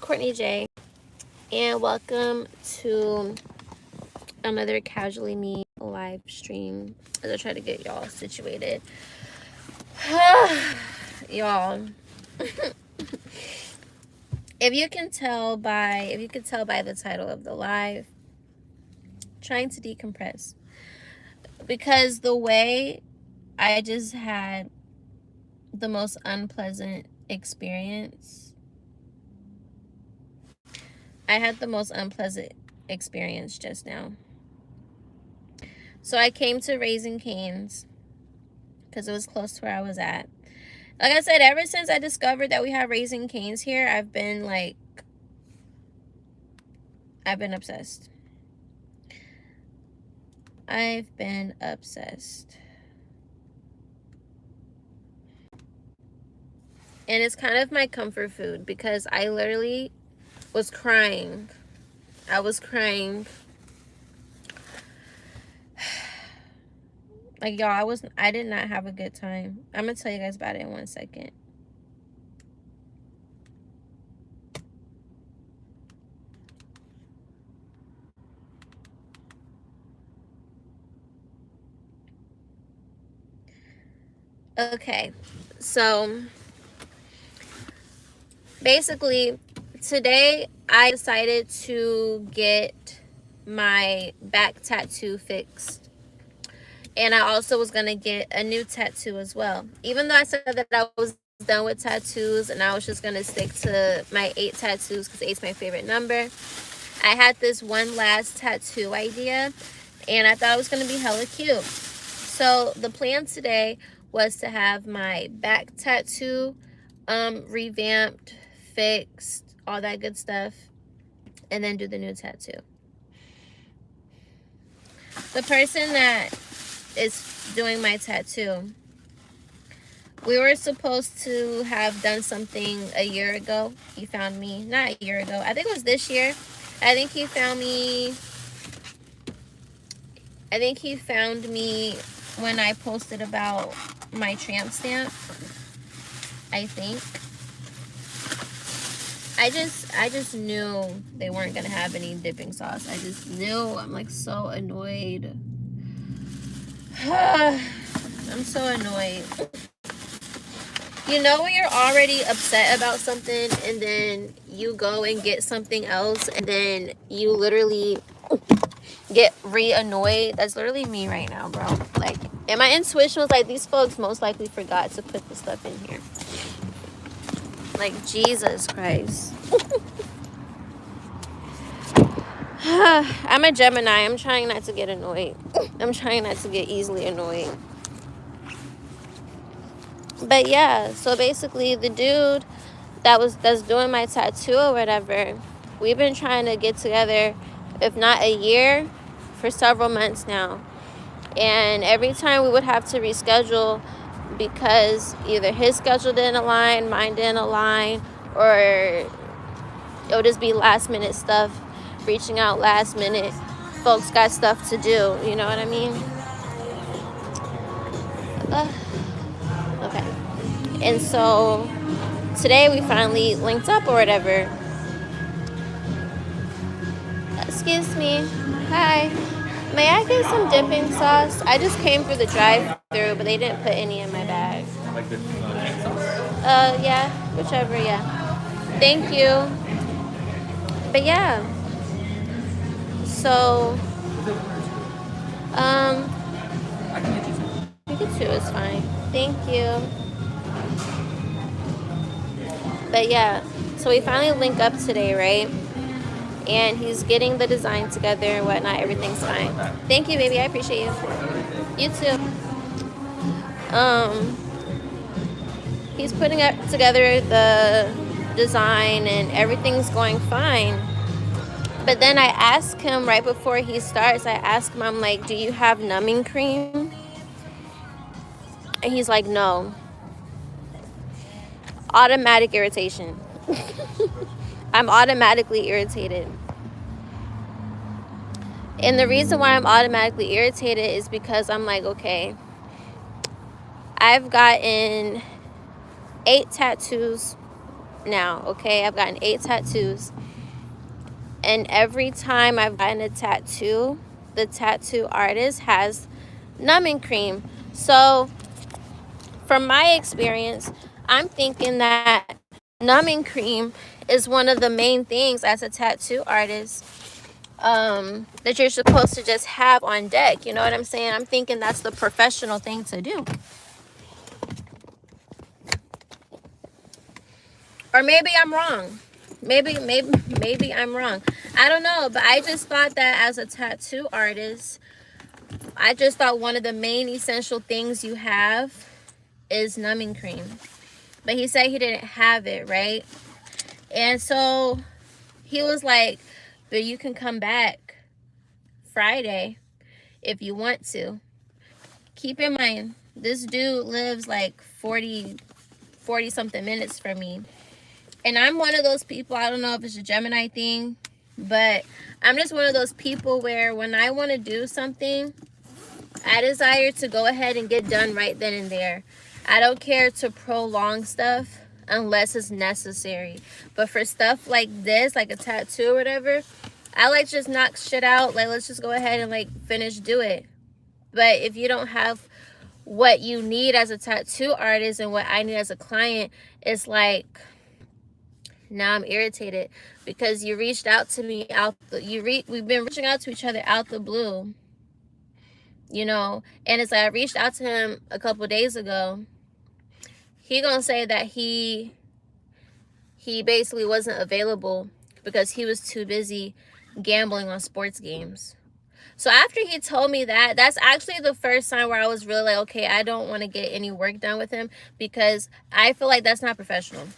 Courtney J, and welcome to another Casually Me live stream as I try to get y'all situated. Y'all, if you can tell by the title of the live, trying to decompress, because the way I just had the most unpleasant experience. I had the most unpleasant experience just now. So I came to Raising Cane's because it was close to where I was at. Like I said, ever since I discovered that we have Raising Cane's here, I've been obsessed. I've been obsessed. And it's kind of my comfort food because I literally was crying. I was crying. Like, y'all, I did not have a good time. I'm gonna tell you guys about it in 1 second. Okay, so basically today I decided to get my back tattoo fixed, and I also was gonna get a new tattoo as well, even though I said that I was done with tattoos and I was just gonna stick to my 8 tattoos because 8's my favorite number. I had this one last tattoo idea and I thought it was gonna be hella cute. So the plan today was to have my back tattoo revamped, fixed, all that good stuff, and then do the new tattoo. The person that is doing my tattoo, we were supposed to have done something a year ago. He found me, not a year ago, I think it was this year. I think he found me when I posted about my tramp stamp. I think I just knew they weren't gonna have any dipping sauce. I just knew. I'm like so annoyed. I'm so annoyed. You know when you're already upset about something and then you go and get something else and then you literally get re-annoyed? That's literally me right now, bro. Like, and my intuition was like, these folks most likely forgot to put the stuff in here. Like, Jesus Christ. I'm a Gemini. I'm trying not to get annoyed. I'm trying not to get easily annoyed. But yeah, so basically the dude that's doing my tattoo or whatever, we've been trying to get together, if not a year, for several months now. And every time we would have to reschedule because either his schedule didn't align, mine didn't align, or it would just be last minute stuff, reaching out last minute. Folks got stuff to do, you know what I mean? Okay. And so today we finally linked up or whatever. Excuse me. Hi. May I get some dipping sauce? I just came through the drive-thru, but they didn't put any in my bag. Like the chicken sauce? Yeah, whichever, yeah. Thank you. But yeah. So, I can get you some. you can too, it's fine. Thank you. But yeah, so we finally link up today, right? And he's getting the design together and whatnot. Everything's fine. Thank you, baby. I appreciate you. You too. He's putting together the design and everything's going fine. But then I ask him right before he starts, I'm like, do you have numbing cream? And he's like, no. Automatic irritation. I'm automatically irritated. And the reason why I'm automatically irritated is because I'm like, okay, I've gotten 8 tattoos now, okay? I've gotten 8 tattoos. And every time I've gotten a tattoo, the tattoo artist has numbing cream. So from my experience, I'm thinking that numbing cream is one of the main things as a tattoo artist that you're supposed to just have on deck. You know what I'm saying? I'm thinking that's the professional thing to do. Or maybe I'm wrong. Maybe I'm wrong. I don't know, but I just thought that as a tattoo artist, I just thought one of the main essential things you have is numbing cream. But he said he didn't have it, right? And so he was like, but you can come back Friday if you want to. Keep in mind, this dude lives like 40 something minutes from me. And I'm one of those people, I don't know if it's a Gemini thing, but I'm just one of those people where when I want to do something, I desire to go ahead and get done right then and there. I don't care to prolong stuff unless it's necessary. But for stuff like this, like a tattoo or whatever, I like just knock shit out. Like, let's just go ahead and like do it. But if you don't have what you need as a tattoo artist and what I need as a client, it's like, now I'm irritated because you reached out to me we've been reaching out to each other out the blue, you know, and it's like I reached out to him a couple days ago. He gonna say that he basically wasn't available because he was too busy gambling on sports games. So after he told me that, that's actually the first time where I was really like, okay, I don't want to get any work done with him because I feel like that's not professional.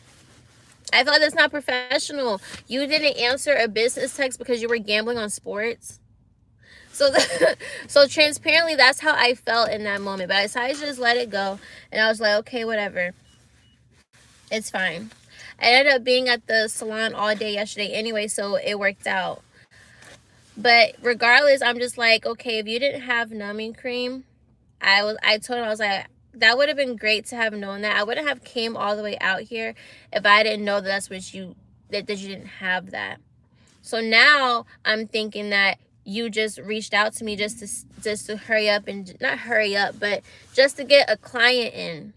I feel like that's not professional. You didn't answer a business text because you were gambling on sports. So, so transparently, that's how I felt in that moment. But I decided to just let it go. And I was like, okay, whatever. It's fine. I ended up being at the salon all day yesterday anyway, so it worked out. But regardless, I'm just like, okay, if you didn't have numbing cream, I told him, I was like, that would have been great to have known that. I wouldn't have came all the way out here if I didn't know that that's what you didn't have that. So now I'm thinking that you just reached out to me just to hurry up and not hurry up, but just to get a client in.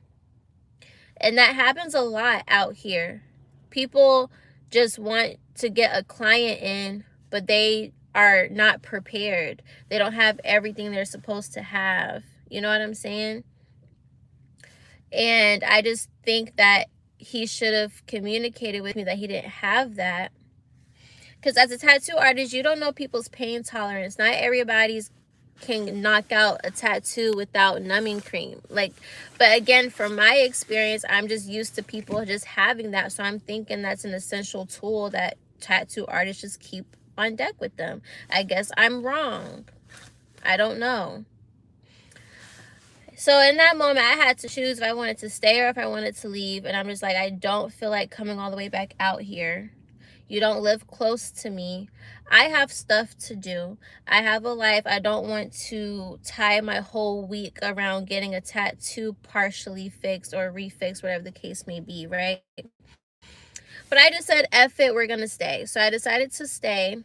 And that happens a lot out here. People just want to get a client in, but they are not prepared. They don't have everything they're supposed to have. You know what I'm saying? And I just think that he should have communicated with me that he didn't have that. Because as a tattoo artist, you don't know people's pain tolerance. Not everybody's can knock out a tattoo without numbing cream. Like, but again, from my experience, I'm just used to people just having that. So I'm thinking that's an essential tool that tattoo artists just keep on deck with them. I guess I'm wrong. I don't know. So in that moment, I had to choose if I wanted to stay or if I wanted to leave. And I'm just like, I don't feel like coming all the way back out here. You don't live close to me. I have stuff to do. I have a life. I don't want to tie my whole week around getting a tattoo partially fixed or refixed, whatever the case may be, right? But I just said, F it, we're going to stay. So I decided to stay.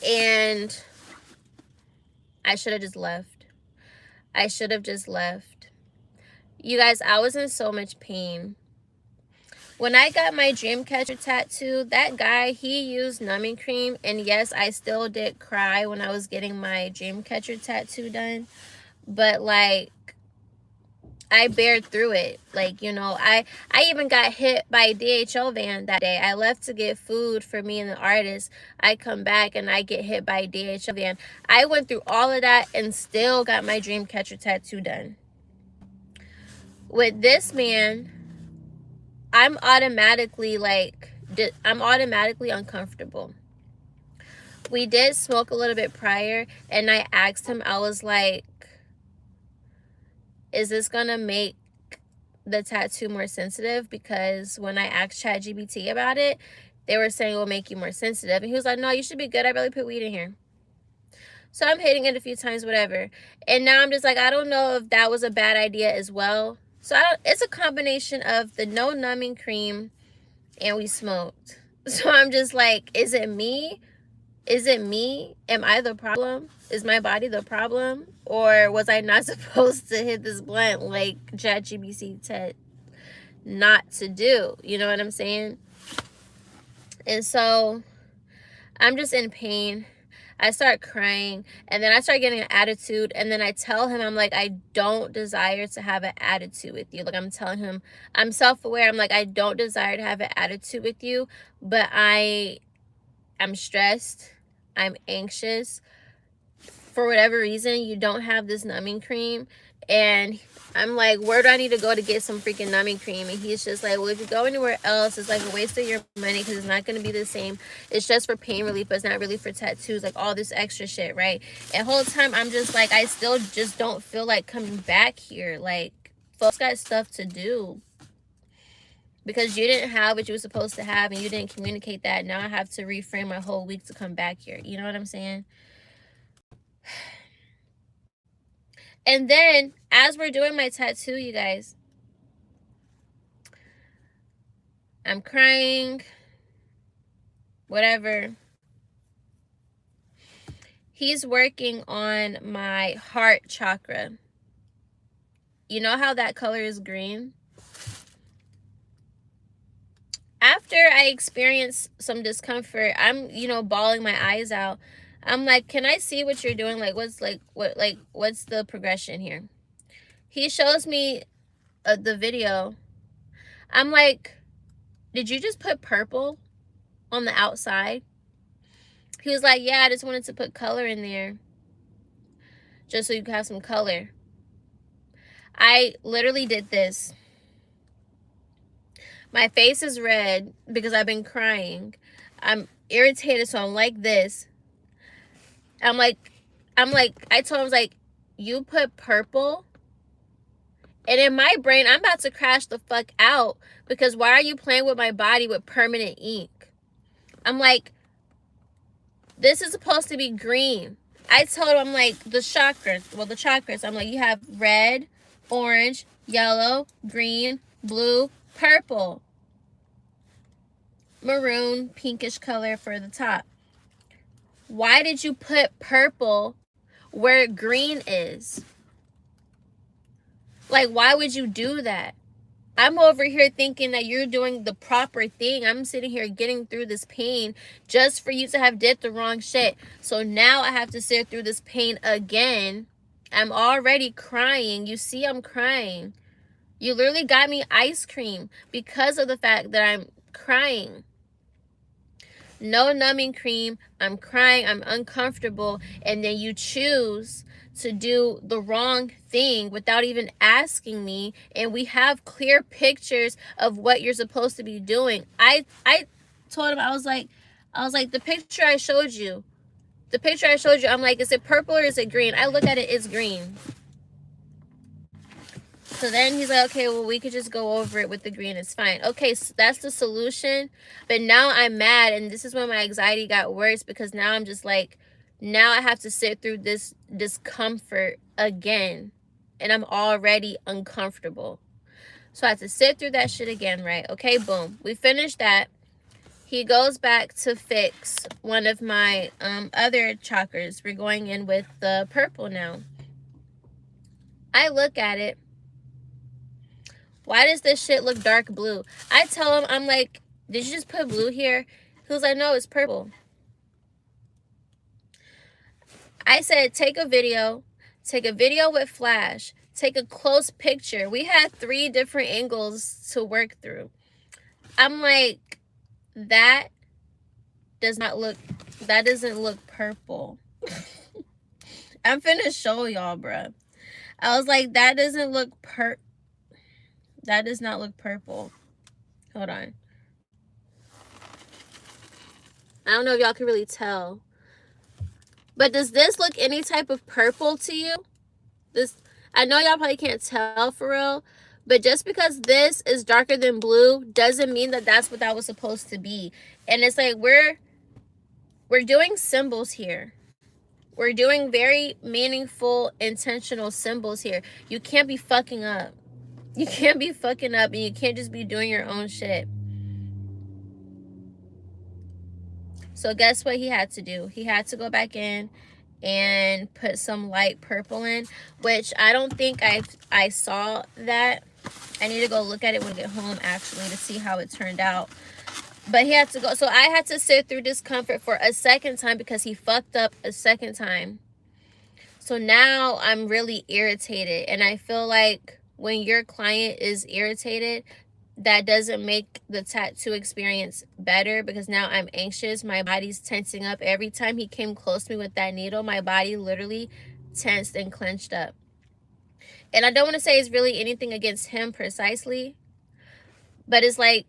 And I should have just left. I should have just left. You guys, I was in so much pain. When I got my dream catcher tattoo, that guy, he used numbing cream. And yes, I still did cry when I was getting my dream catcher tattoo done. But like, I bared through it. Like, you know, I even got hit by a DHL van that day. I left to get food for me and the artist. I come back and I get hit by a DHL van. I went through all of that and still got my dream catcher tattoo done. With this man, I'm automatically uncomfortable. We did smoke a little bit prior, and I asked him, I was like, is this gonna make the tattoo more sensitive? Because when I asked ChatGPT about it, they were saying it will make you more sensitive. And he was like, no, you should be good. I barely put weed in here. So I'm hitting it a few times, whatever. And now I'm just like, I don't know if that was a bad idea as well. So it's a combination of the no numbing cream and we smoked. So I'm just like, is it me? Is it me? Am I the problem? Is my body the problem? Or was I not supposed to hit this blunt like ChatGPT said not to do? You know what I'm saying? And so I'm just in pain. I start crying, and then I start getting an attitude, and then I tell him, I'm like, I don't desire to have an attitude with you. Like, I'm telling him, I'm self-aware. I'm like, I don't desire to have an attitude with you, but I'm stressed. I'm anxious. For whatever reason, you don't have this numbing cream. And I'm like, where do I need to go to get some freaking numbing cream? And he's just like, well, if you go anywhere else, it's like a waste of your money because it's not going to be the same. It's just for pain relief, but it's not really for tattoos, like all this extra shit, right? And the whole time, I'm just like, I still just don't feel like coming back here. Like, folks got stuff to do. Because you didn't have what you were supposed to have and you didn't communicate that. Now I have to reframe my whole week to come back here. You know what I'm saying? And then, as we're doing my tattoo, you guys, I'm crying, whatever. He's working on my heart chakra. You know how that color is green? After I experience some discomfort, I'm, bawling my eyes out. I'm like, can I see what you're doing? Like, what's the progression here? He shows me the video. I'm like, did you just put purple on the outside? He was like, yeah, I just wanted to put color in there. Just so you can have some color. I literally did this. My face is red because I've been crying. I'm irritated, so I'm like this. I told him, I was like, you put purple? And in my brain, I'm about to crash the fuck out because why are you playing with my body with permanent ink? I'm like, this is supposed to be green. I told him, I'm like, the chakras. I'm like, you have red, orange, yellow, green, blue, purple, maroon, pinkish color for the top. Why did you put purple where green is? Like, why would you do that? I'm over here thinking that you're doing the proper thing. I'm sitting here getting through this pain just for you to have did the wrong shit. So now I have to sit through this pain again. I'm already crying. You see I'm crying. You literally got me ice cream because of the fact that I'm crying. No numbing cream. I'm crying. I'm uncomfortable. And then you choose to do the wrong thing without even asking me, and we have clear pictures of what you're supposed to be doing. I told him, I was like, the picture I showed you, I'm like, is it purple or is it green? I look at it, it's green. So then he's like, okay, well, we could just go over it with the green. It's fine. Okay, so that's the solution. But now I'm mad, and this is when my anxiety got worse because now I'm just like, now I have to sit through this discomfort again. And I'm already uncomfortable. So I have to sit through that shit again, right? Okay, boom. We finished that. He goes back to fix one of my other chakras. We're going in with the purple now. I look at it. Why does this shit look dark blue? I tell him, I'm like, did you just put blue here? He was like, no, it's purple. I said, take a video with flash, take a close picture. We had 3 different angles to work through. I'm like, that doesn't look purple. I'm finna show y'all, bruh. I was like, that does not look purple. Hold on. I don't know if y'all can really tell. But does this look any type of purple to you? I know y'all probably can't tell for real, but just because this is darker than blue doesn't mean that that's what that was supposed to be. And it's like we're doing symbols here. We're doing very meaningful, intentional symbols here. You can't be fucking up. You can't be fucking up, and you can't just be doing your own shit. So guess what he had to do? He had to go back in and put some light purple in, which I don't think I saw that. I need to go look at it when I get home actually to see how it turned out. But he had to go. So I had to sit through discomfort for a second time because he fucked up a second time. So now I'm really irritated. And I feel like when your client is irritated, that doesn't make the tattoo experience better, because now I'm anxious. My body's tensing up. Every time he came close to me with that needle, my body literally tensed and clenched up. And I don't want to say it's really anything against him precisely, but it's like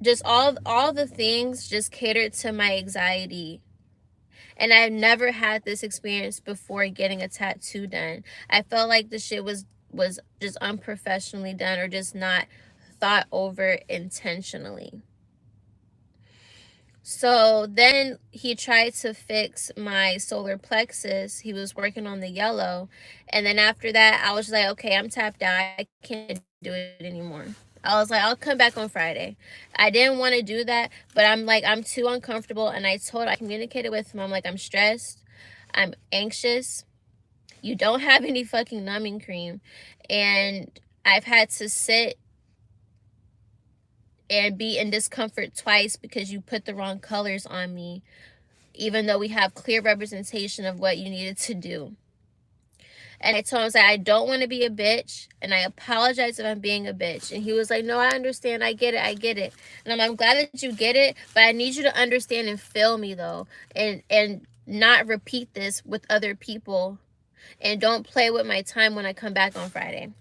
just all the things just catered to my anxiety. And I've never had this experience before getting a tattoo done. I felt like the shit was just unprofessionally done, or just not thought over intentionally. So then he tried to fix my solar plexus. He was working on the yellow. And then after that, I was just like, okay, I'm tapped out. I can't do it anymore. I was like, I'll come back on Friday. I didn't want to do that, but I'm like, I'm too uncomfortable. And I communicated with him. I'm like, I'm stressed. I'm anxious. You don't have any fucking numbing cream. And I've had to sit and be in discomfort twice because you put the wrong colors on me, even though we have clear representation of what you needed to do. And I told him, I don't want to be a bitch, and I apologize if I'm being a bitch. And he was like, no, I understand. I get it. And I'm glad that you get it, but I need you to understand and feel me, though, and not repeat this with other people, and don't play with my time when I come back on Friday.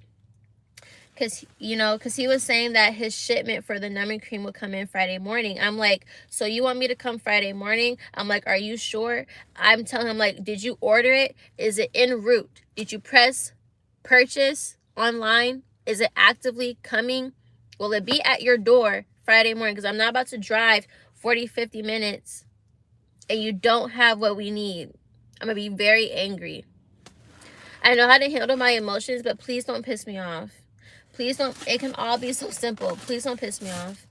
Because he was saying that his shipment for the numbing cream would come in Friday morning. I'm like, so you want me to come Friday morning? I'm like, are you sure? I'm telling him, like, did you order it? Is it en route? Did you press purchase online? Is it actively coming? Will it be at your door Friday morning? Because I'm not about to drive 40, 50 minutes and you don't have what we need. I'm going to be very angry. I know how to handle my emotions, but please don't piss me off. Please don't. It can all be so simple. Please don't piss me off.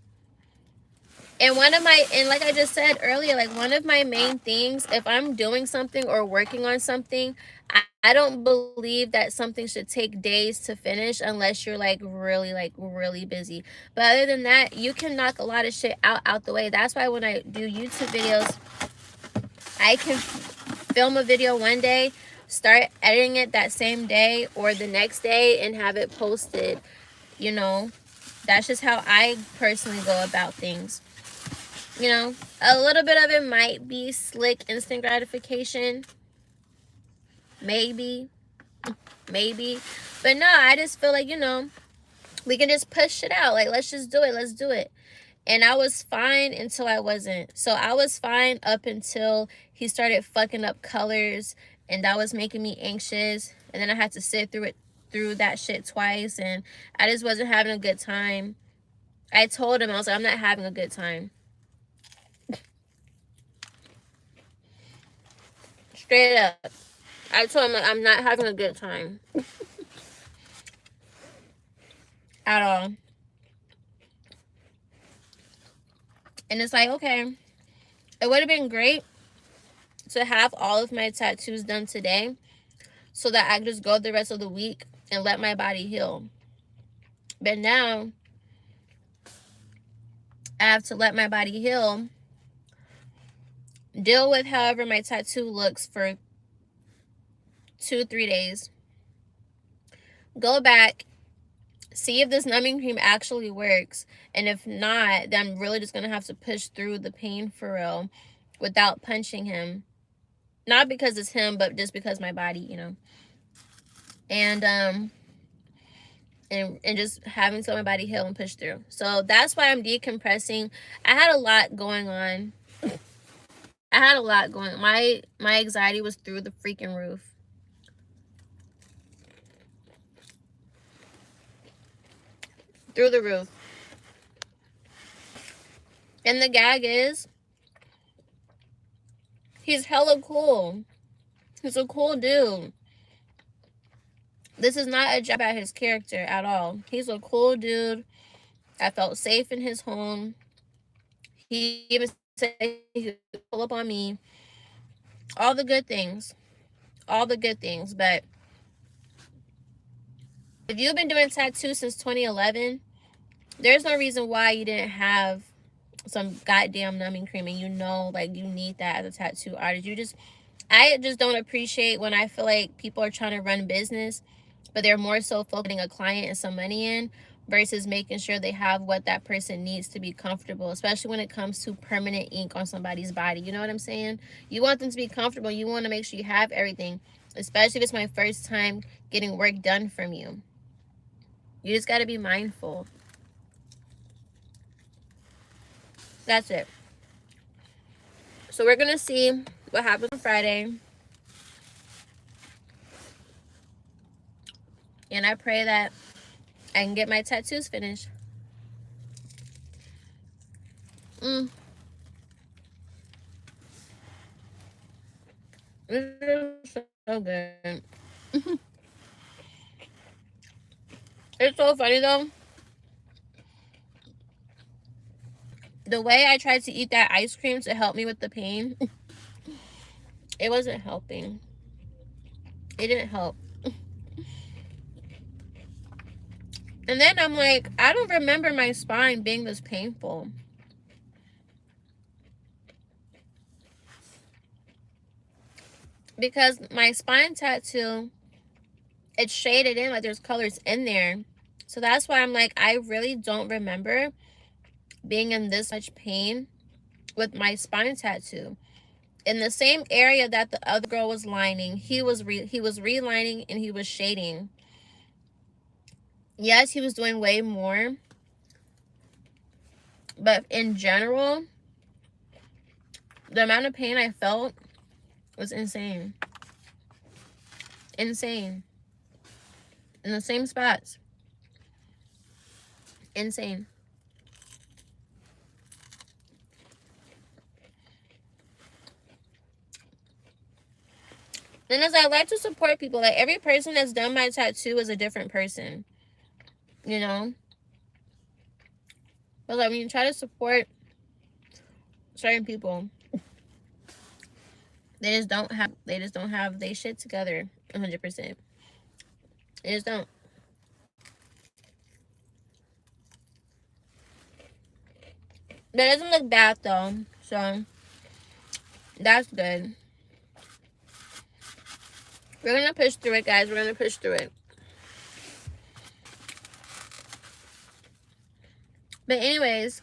And like I just said earlier, like one of my main things, if I'm doing something or working on something, I don't believe that something should take days to finish unless you're really busy. But other than that, you can knock a lot of shit out the way. That's why when I do YouTube videos, I can film a video one day, start editing it that same day or the next day, and have it posted. That's just how I personally go about things. A little bit of it might be slick instant gratification. Maybe. But no, I just feel like, we can just push it out. Like, let's just do it. And I was fine until I wasn't. So I was fine up until he started fucking up colors, and that was making me anxious. And then I had to sit through that shit twice, and I just wasn't having a good time. I told him, I was like, I'm not having a good time. Straight up. I told him, like, I'm not having a good time. At all. And it's like, okay, it would have been great to have all of my tattoos done today so that I could just go the rest of the week and let my body heal. But now I have to let my body heal, deal with however my tattoo looks for 2-3 days, go back, see if this numbing cream actually works, and if not, then I'm really just gonna have to push through the pain for real without punching him. Not because it's him, but just because my body, and just having to let my body heal and push through. So that's why I'm decompressing. I had a lot going on. My anxiety was through the freaking roof. Through the roof. And the gag is, he's hella cool. He's a cool dude. This is not a jab at his character at all. He's a cool dude. I felt safe in his home. He even say he could pull up on me. All the good things. All the good things. But if you've been doing tattoos since 2011, there's no reason why you didn't have some goddamn numbing cream, and you know, like, you need that as a tattoo artist. I just don't appreciate when I feel like people are trying to run business, but they're more so focusing a client and some money in versus making sure they have what that person needs to be comfortable, especially when it comes to permanent ink on somebody's body. You know what I'm saying? You want them to be comfortable. You want to make sure you have everything, especially if it's my first time getting work done from you. You just got to be mindful. That's it. So we're going to see what happens on Friday. And I pray that I can get my tattoos finished. This is so good. It's so funny though. The way I tried to eat that ice cream to help me with the pain, it wasn't helping. It didn't help. And then I'm like, I don't remember my spine being this painful. Because my spine tattoo, it's shaded in, like there's colors in there. So that's why I'm like, I really don't remember being in this much pain with my spine tattoo. In the same area that the other girl was lining, he was relining and he was shading. Yes, he was doing way more. But in general, the amount of pain I felt was insane. Insane. In the same spots. Insane. And as I like to support people, like every person that's done my tattoo is a different person. You know? But like when you try to support certain people, they just don't have their shit together 100%. They just don't. But it doesn't look bad though. So that's good. We're gonna push through it, guys. We're gonna push through it. But anyways,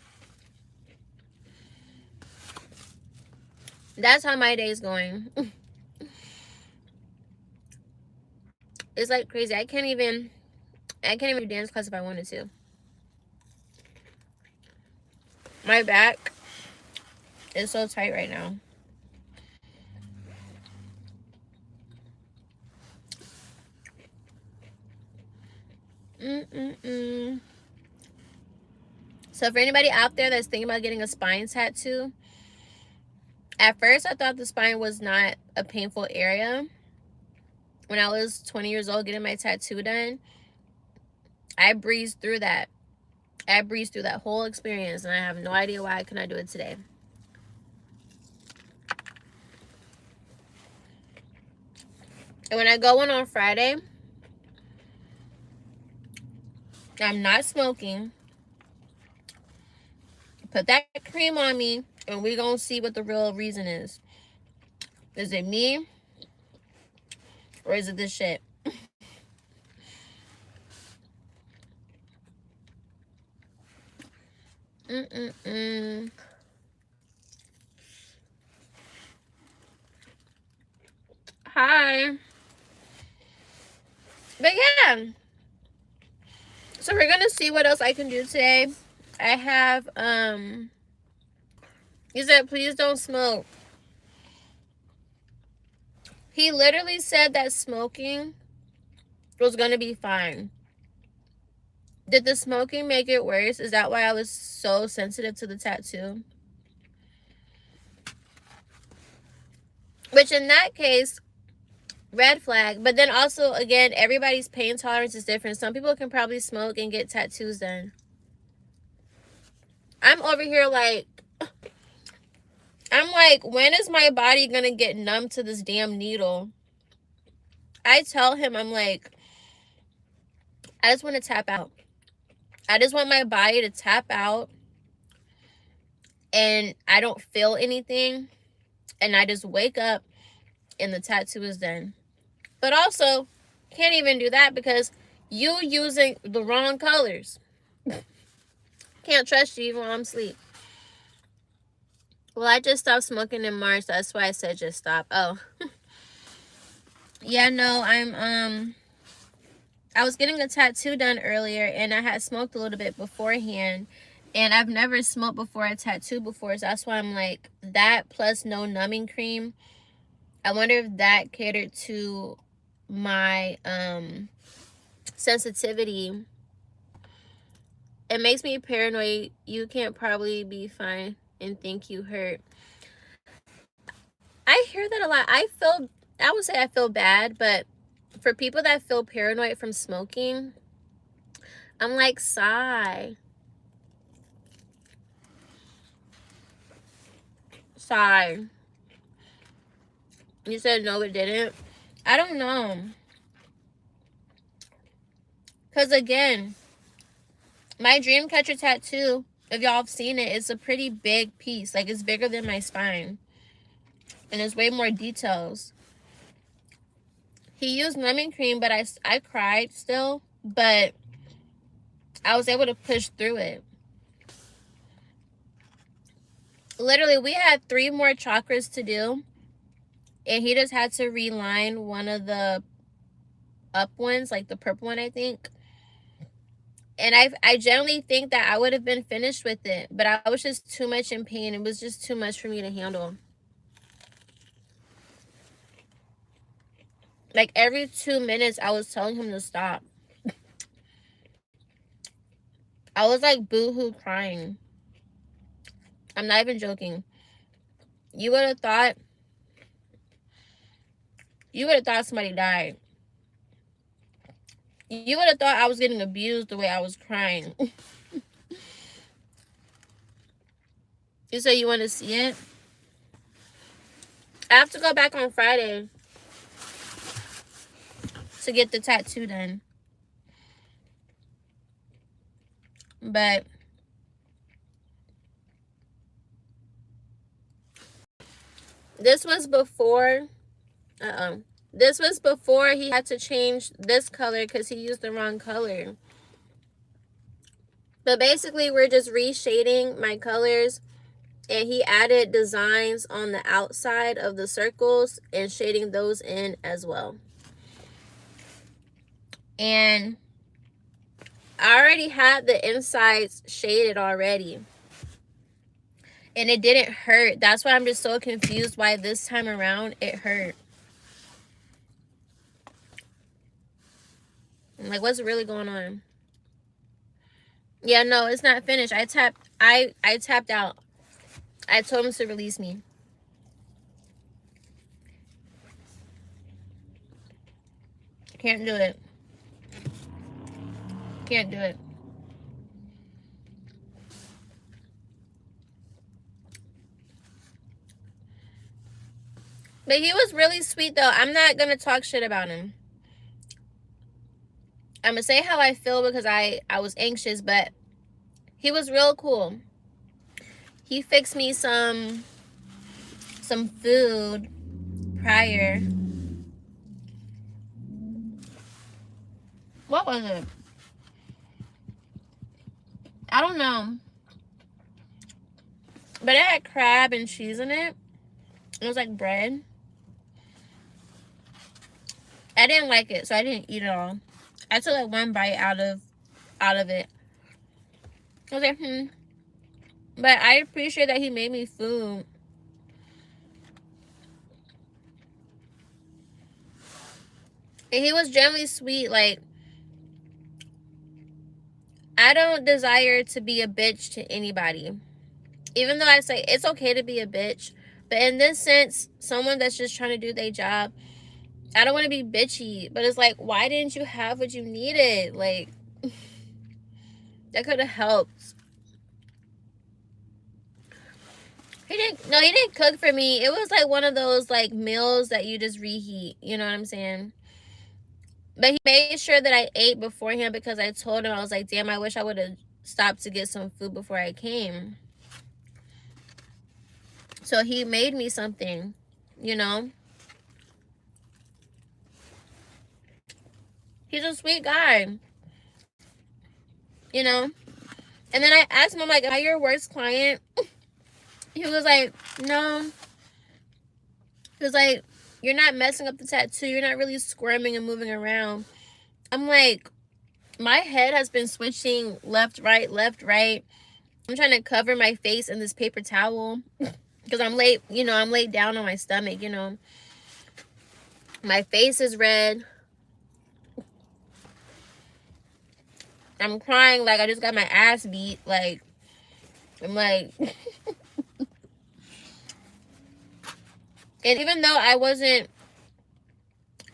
that's how my day is going. It's like crazy. I can't even do dance class if I wanted to. My back is so tight right now. So for anybody out there that's thinking about getting a spine tattoo, at first I thought the spine was not a painful area. When I was 20 years old getting my tattoo done, I breezed through that. I breezed through that whole experience, and I have no idea why I could not do it today. And when I go in on Friday, I'm not smoking. Put that cream on me, and we're going to see what the real reason is. Is it me? Or is it this shit? Hi. But yeah. So we're going to see what else I can do today. I have, he said, please don't smoke. He literally said that smoking was going to be fine. Did the smoking make it worse? Is that why I was so sensitive to the tattoo? Which in that case, red flag. But then also, again, everybody's pain tolerance is different. Some people can probably smoke and get tattoos done. I'm over here like, I'm like, when is my body gonna get numb to this damn needle? I tell him, I'm like, I just want to tap out. I just want my body to tap out and I don't feel anything. And I just wake up and the tattoo is done. But also, can't even do that because you using the wrong colors. Can't trust you even while I'm asleep. Well, I just stopped smoking in March. That's why I said just stop. Oh. Yeah, no, I was getting a tattoo done earlier and I had smoked a little bit beforehand. And I've never smoked before a tattoo before. So that's why I'm like, that plus no numbing cream. I wonder if that catered to my sensitivity. It makes me paranoid. You can't probably be fine and think you hurt. I hear that a lot. I would say I feel bad, but for people that feel paranoid from smoking, I'm like, sigh. Sigh. You said no, it didn't. I don't know. Because again, my dream catcher tattoo, if y'all have seen it, it's a pretty big piece. Like, it's bigger than my spine. And there's way more details. He used numbing cream, but I cried still. But I was able to push through it. Literally, we had 3 more chakras to do. And he just had to reline one of the up ones, like the purple one, I think. And I generally think that I would have been finished with it. But I was just too much in pain. It was just too much for me to handle. Like, every 2 minutes, I was telling him to stop. I was like boo-hoo crying. I'm not even joking. You would have thought somebody died. You would have thought I was getting abused the way I was crying. You say you want to see it? I have to go back on Friday to get the tattoo done. But this was before this was before he had to change this color because he used the wrong color. But basically, we're just reshading my colors, and he added designs on the outside of the circles and shading those in as well. And I already had the insides shaded already. And it didn't hurt. That's why I'm just so confused why this time around it hurt. I'm like, what's really going on? Yeah, no, it's not finished. I tapped out. I told him to release me. Can't do it. Can't do it. But he was really sweet, though. I'm not going to talk shit about him. I'm going to say how I feel because I was anxious, but he was real cool. He fixed me some food prior. What was it? I don't know. But it had crab and cheese in it. It was like bread. I didn't like it, so I didn't eat it all. I took like 1 bite out of it. I was like, But I appreciate that he made me food. And he was generally sweet. Like, I don't desire to be a bitch to anybody. Even though I say it's okay to be a bitch. But in this sense, someone that's just trying to do their job, I don't want to be bitchy. But it's like, why didn't you have what you needed? Like, that could have helped. He didn't cook for me. It was like one of those like meals that you just reheat. You know what I'm saying? But he made sure that I ate beforehand because I told him, I was like, damn, I wish I would have stopped to get some food before I came. So he made me something, you know? He's a sweet guy, you know? And then I asked him, I'm like, am I your worst client? He was like, no. He was like, you're not messing up the tattoo. You're not really squirming and moving around. I'm like, my head has been switching left, right, left, right. I'm trying to cover my face in this paper towel because I'm laid, you know, I'm laid down on my stomach, you know. My face is red. I'm crying like I just got my ass beat. Like, I'm like... And even though I wasn't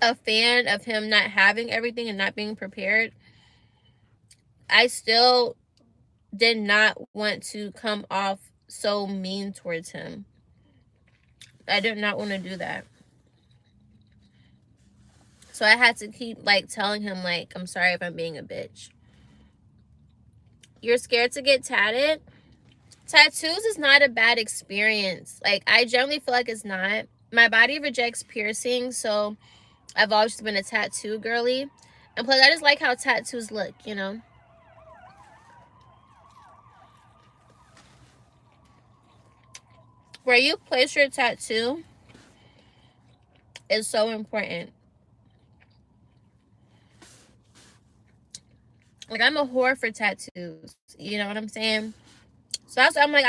a fan of him not having everything and not being prepared, I still did not want to come off so mean towards him. I did not want to do that. So I had to keep like telling him like, I'm sorry if I'm being a bitch. You're scared to get tatted? Tattoos is not a bad experience. Like, I generally feel like it's not. My body rejects piercing, so I've always been a tattoo girly. And plus, I just like how tattoos look, you know? Where you place your tattoo is so important. Like, I'm a whore for tattoos. You know what I'm saying? So that's why I'm like,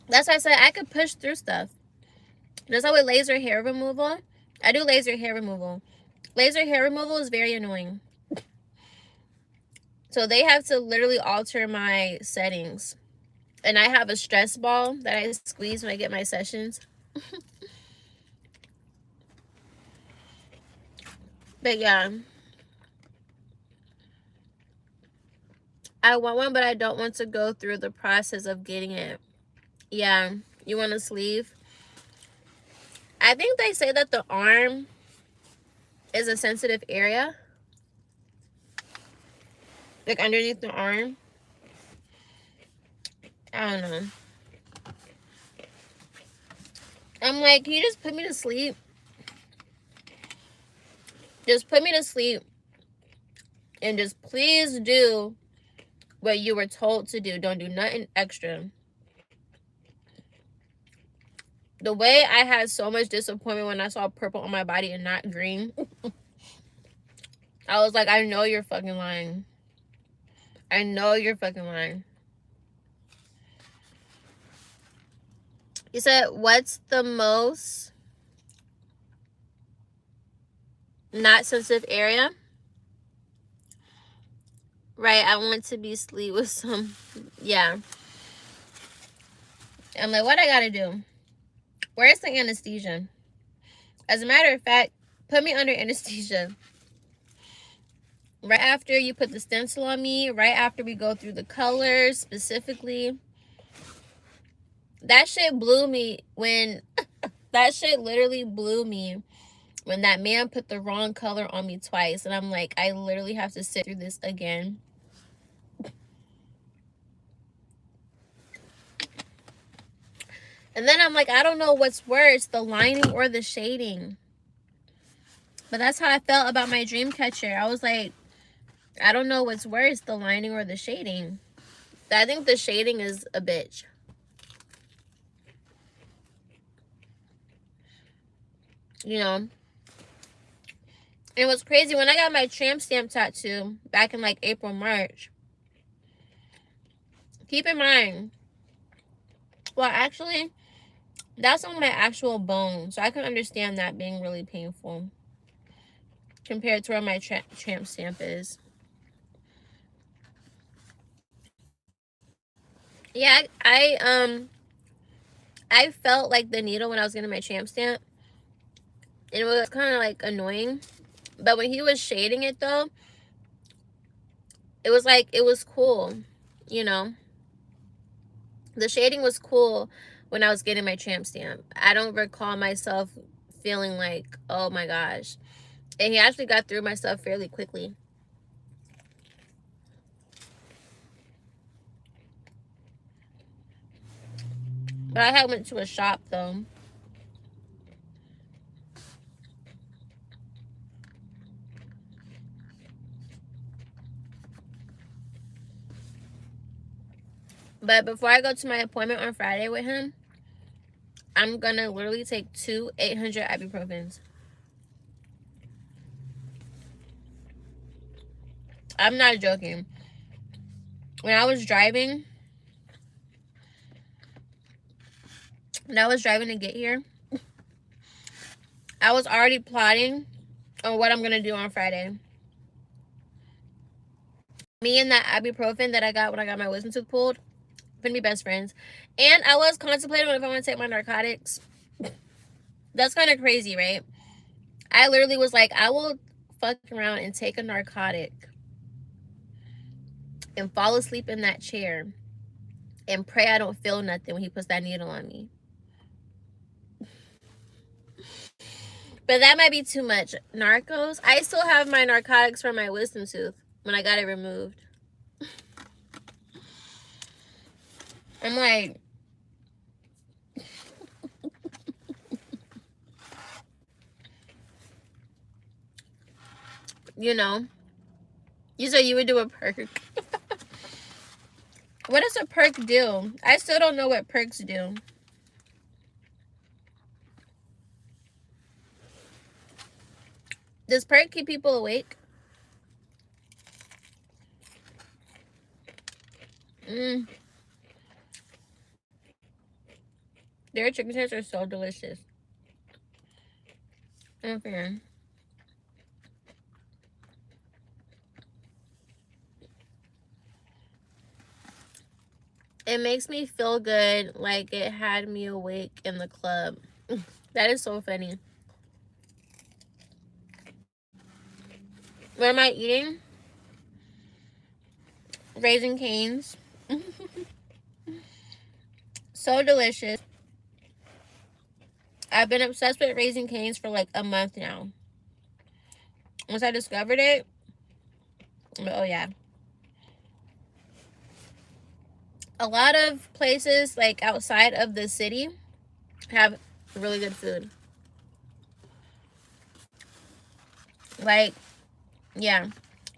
that's why I said I could push through stuff. Just like with laser hair removal. I do laser hair removal. Laser hair removal is very annoying. So they have to literally alter my settings. And I have a stress ball that I squeeze when I get my sessions. But yeah. I want one, but I don't want to go through the process of getting it. Yeah. You want a sleeve? I think they say that the arm is a sensitive area. Like underneath the arm. I don't know. I'm like, can you just put me to sleep? Just put me to sleep. And just please do what you were told to do. Don't do nothing extra. The way I had so much disappointment when I saw purple on my body and not green. I was like, I know you're fucking lying. I know you're fucking lying. You said, what's the most not sensitive area? Right, I want to be sleep with some, yeah. I'm like, what I gotta do? Where's the anesthesia? As a matter of fact, put me under anesthesia. Right after you put the stencil on me, right after we go through the colors specifically. That shit blew me when, that shit literally blew me when that man put the wrong color on me twice. And I'm like, I literally have to sit through this again. And then I'm like, I don't know what's worse, the lining or the shading. But that's how I felt about my dream catcher. I was like, I don't know what's worse, the lining or the shading. I think the shading is a bitch. You know? And what's crazy, when I got my tramp stamp tattoo back in like April, March. Keep in mind, well, actually, that's on my actual bone. So I can understand that being really painful compared to where my tramp stamp is. Yeah, I felt like the needle when I was getting my tramp stamp. And it was kind of like annoying. But when he was shading it though, it was like, it was cool, you know. The shading was cool. when I was getting my tramp stamp. I don't recall myself feeling like, oh my gosh. And he actually got through my stuff fairly quickly. But I had went to a shop though. But before I go to my appointment on Friday with him, I'm gonna literally take 2 800 ibuprofens. I'm not joking. When I was driving to get here, I was already plotting on what I'm gonna do on Friday. Me and that ibuprofen that I got when I got my wisdom tooth pulled, gonna be best friends. And I was contemplating if I want to take my narcotics. That's kind of crazy, right? I literally was like, I will fuck around and take a narcotic and fall asleep in that chair and pray I don't feel nothing when he puts that needle on me. But that might be too much. Narcos? I still have my narcotics from my wisdom tooth when I got it removed. I'm like, you know, you said you would do a perk. What does a perk do? I still don't know what perks do. Does perk keep people awake? Their chicken tenders are so delicious. Okay. It makes me feel good, like it had me awake in the club. That is so funny. What am I eating? Raisin Canes. So delicious. I've been obsessed with Raisin Canes for like a month now. Once I discovered it, oh yeah. A lot of places like outside of the city have really good food. Like, yeah.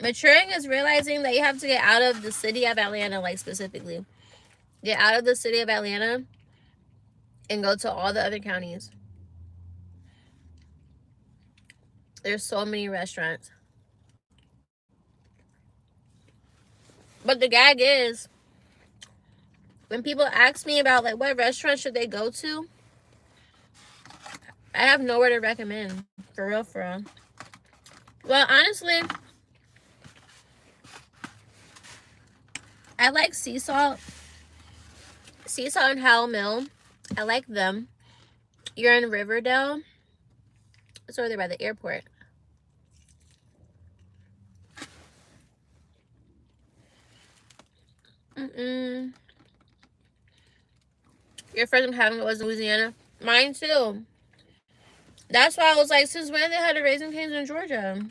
Maturing is realizing that you have to get out of the city of Atlanta, like specifically. Get out of the city of Atlanta and go to all the other counties. There's so many restaurants. But the gag is, when people ask me about like what restaurant should they go to, I have nowhere to recommend. For real, for real. Well, honestly, I like Sea Salt. Sea Salt and Howell Mill. I like them. You're in Riverdale. It's over there by the airport. Your first time having it was in Louisiana? Mine too. That's why I was like, since when they had a Raisin Canes in Georgia?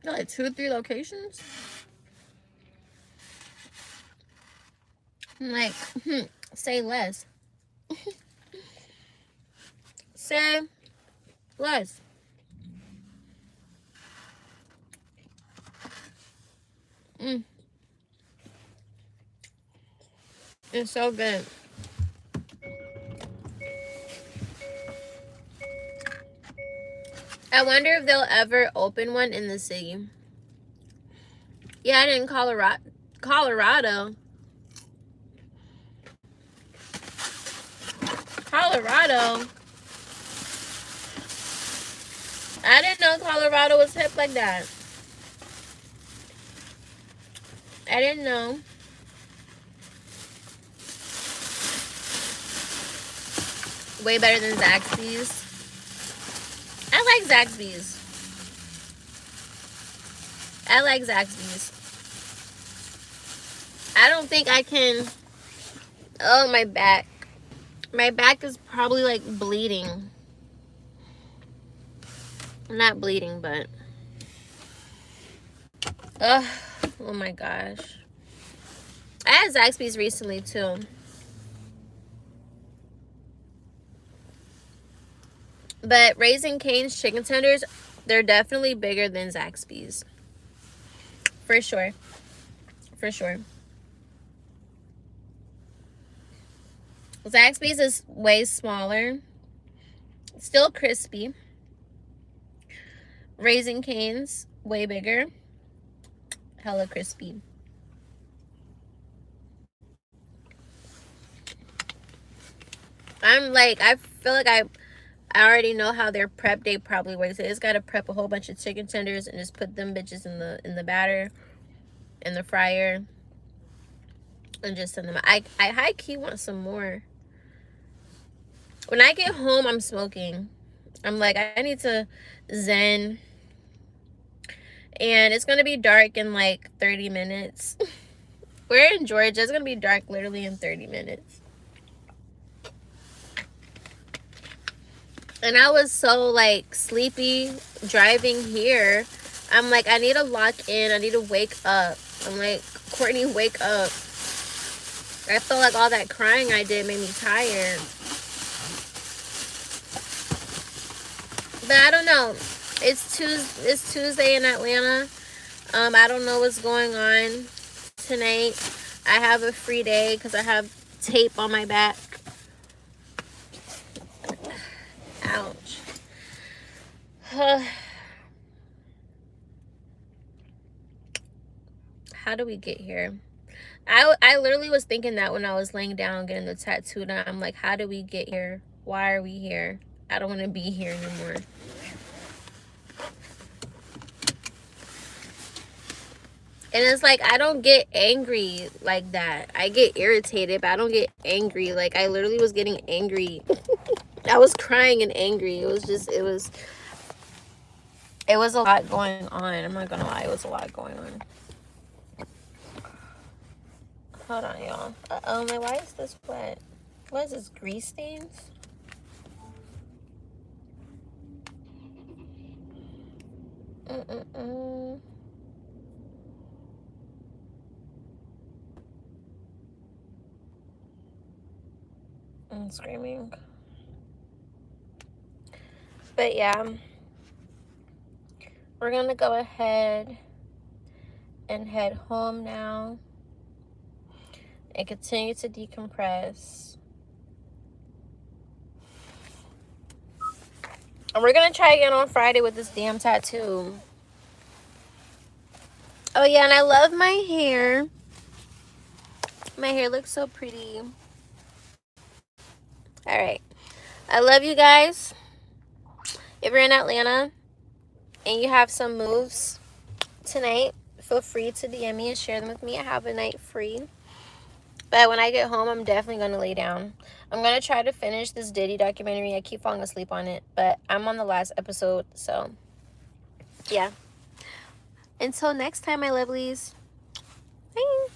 Like 2 or 3 locations? I'm like, say less. Say less. It's so good. I wonder if they'll ever open one in the city. Yeah, I didn't Colorado. Colorado. I didn't know Colorado was hip like that. I didn't know. Way better than Zaxby's. I like Zaxby's. I don't think I can Oh, my back. My back is probably like bleeding. Not bleeding, but ugh, oh my gosh. I had Zaxby's recently too. But Raising Cane's chicken tenders, they're definitely bigger than Zaxby's. For sure. For sure. Zaxby's is way smaller. Still crispy. Raising Cane's, way bigger. Hella crispy. I feel like I already know how their prep day probably works. They just gotta prep a whole bunch of chicken tenders and just put them bitches in the batter, in the fryer, and just send them. I high key want some more. When I get home, I'm smoking. I'm like, I need to zen. And it's gonna be dark in like 30 minutes. We're in Georgia. It's gonna be dark literally in 30 minutes. And I was so like sleepy driving here. I'm like, I need to lock in. I need to wake up. I'm like, Courtney, wake up. I feel like all that crying I did made me tired. But I don't know. It's Tuesday in Atlanta. I don't know what's going on tonight. I have a free day because I have tape on my back. Ouch. How do we get here? I literally was thinking that when I was laying down getting the tattoo done. I'm like, how do we get here? Why are we here? I don't want to be here anymore. And it's like, I don't get angry like that. I get irritated, but I don't get angry. Like, I literally was getting angry. I was crying and angry. It was a lot going on. I'm not gonna lie, it was a lot going on. Hold on, y'all. Oh my, why is this wet? What is this, grease stains? I'm screaming. But yeah, we're gonna go ahead and head home now and continue to decompress. And we're gonna try again on Friday with this damn tattoo. Oh yeah, and I love my hair. My hair looks so pretty. All right, I love you guys. If you're in Atlanta and you have some moves tonight, feel free to DM me and share them with me. I have a night free. But when I get home, I'm definitely going to lay down. I'm going to try to finish this Diddy documentary. I keep falling asleep on it, but I'm on the last episode, so yeah. Until next time, my lovelies. Bye.